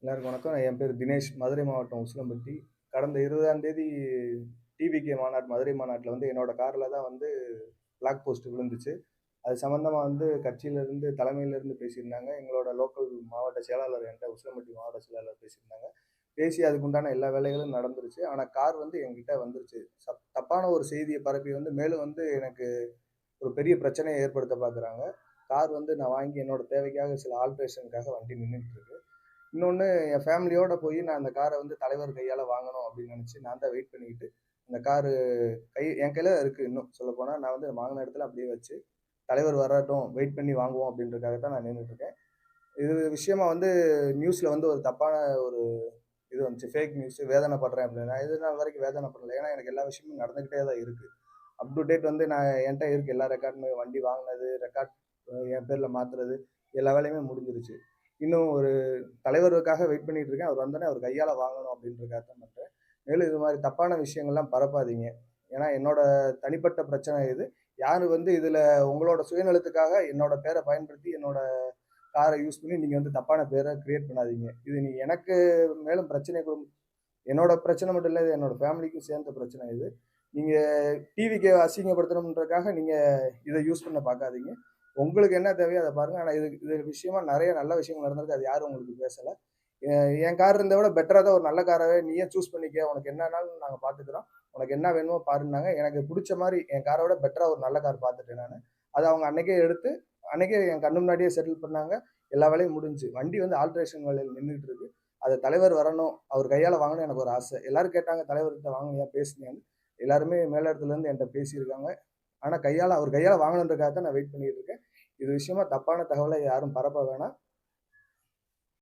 எல்லாருக்கும் வணக்கம். என் பேர் தினேஷ். மதுரை மாவட்டம் உசிலம்பட்டி. கடந்த 20ஆம் தேதி டிவிகே மாநாடு மதுரை மாநாட்டில வந்து என்னோட கார்ல தான் வந்து பிளாக் போஸ்ட் விழுந்துச்சு. அது சம்மந்தமா வந்து கட்சியிலருந்து தலைமையிலருந்து பேசியிருந்தாங்க. எங்களோட லோக்கல் மாவட்ட செயலாளர் என்ட்ட உசிலம்பட்டி மாவட்ட செயலாளர் பேசியிருந்தாங்க. பேசி அதுக்குண்டான எல்லா வேலைகளும் நடந்துருச்சு. ஆனா கார் வந்து என்கிட்ட வந்துருச்சு. தப்பான ஒரு செய்திய பரப்பி வந்து மேலும் வந்து எனக்கு ஒரு பெரிய பிரச்சனைய ஏற்படுத்த பார்க்குறாங்க. கார் வந்து நான் வாங்கி என்னோட தேவைக்காக சில ஆல்ட்ரேஷனுக்காக வண்டி நின்னுட்டு இருக்கு. இன்னொன்னு என் ஃபேமிலியோட போய் நான் அந்த கார வந்து தலைவர் கையால வாங்கணும் அப்படின்னு நினைச்சு நான் தான் வெயிட் பண்ணிக்கிட்டு, அந்த காரு என் கையில இருக்கு இன்னும் சொல்லப்போனா. நான் வந்து வாங்குன இடத்துல அப்படியே வச்சு, தலைவர் வரட்டும் வெயிட் பண்ணி வாங்குவோம் அப்படின்றதுக்காக தான் நான் நின்னுட்டு இருக்கேன். இது விஷயமா வந்து நியூஸ்ல வந்து ஒரு தப்பான ஒரு இது வந்துச்சு. ஃபேக் நியூஸ் வேதனைப்படுறேன் அப்படின்னு. நான் இது நாள் வரைக்கும் வேதனைப்படல. ஏன்னா எனக்கு எல்லா விஷயமும் நடந்துகிட்டே தான் இருக்கு. அப் டு டேட் வந்து நான் என்ட்ட இருக்கு எல்லா ரெக்கார்டுமே. வண்டி வாங்குனது, ரெக்கார்ட் என் பேர்ல மாத்துறது, எல்லா வேலையுமே முடிஞ்சிருச்சு. இன்னும் ஒரு தலைவருக்காக வெயிட் பண்ணிட்டு இருக்கேன். அவர் வந்தோனே அவர் கையால வாங்கணும் அப்படின்றதுக்காக தான் பண்றேன். மேலும் இது மாரி தப்பான விஷயங்கள்லாம் பரப்பாதீங்க. ஏன்னா என்னோட தனிப்பட்ட பிரச்சனை இது. யாரு வந்து இதுல உங்களோட சுயநலத்துக்காக என்னோட பேர பயன்படுத்தி என்னோட கார யூஸ் பண்ணி நீங்க வந்து தப்பான பேர கிரியேட் பண்ணாதீங்க. இது நீ எனக்கு மேலும் பிரச்சனை என்னோட பிரச்சனை மட்டும் இல்ல. இது என்னோட ஃபேமிலிக்கும் சேர்ந்த பிரச்சனை இது. நீங்க டிவிக்கு அசிங்கப்படுத்தணும்ன்றதுக்காக நீங்க இத யூஸ் பண்ண பார்க்காதீங்க. உங்களுக்கு என்ன தேவையோ அத பாருங்க. ஆனா இது இது விஷயமா நெறைய நல்ல விஷயங்கள் நடந்திருக்கு. அது யாரும் உங்களுக்கு பேசல. என் கார் இருந்தத விட பெட்டரா தான் ஒரு நல்ல காராவே நீயே சூஸ் பண்ணிக்க. உனக்கு என்னனாலும் நாங்க பார்த்துக்கிறோம். உனக்கு என்ன வேணுமோ பாருன்னாங்க. எனக்கு புடிச்ச மாரி என் கார விட பெட்டரா ஒரு நல்ல கார் பார்த்துட்டேன் நானு. அத அவங்க அன்னைக்கே எடுத்து, அன்னைக்கே என் கண்ணு முன்னாடியே செட்டில் பண்ணாங்க. எல்லா வேலையும் முடிஞ்சுச்சு. வண்டி வந்து ஆல்ட்ரேஷன் வேலையில நின்னுட்டு இருக்கு. அத தலைவர் வரணும். அவர் கையால வாங்கணும்னு எனக்கு ஒரு ஆசை. எல்லாரும் கேட்டாங்க தலைவர்கிட்ட வாங்குனியா? பேசுனியான்னு. எல்லாருமே மேலிடத்துல இருந்து என்ட்ட பேசியிருக்காங்க. ஆனா அவர் கையால வாங்கணுன்றதுக்காக தான் நான் வெயிட் பண்ணிட்டு இருக்கேன். இது விஷயமா தப்பான தகவல யாரும் பரப்ப வேணாம்.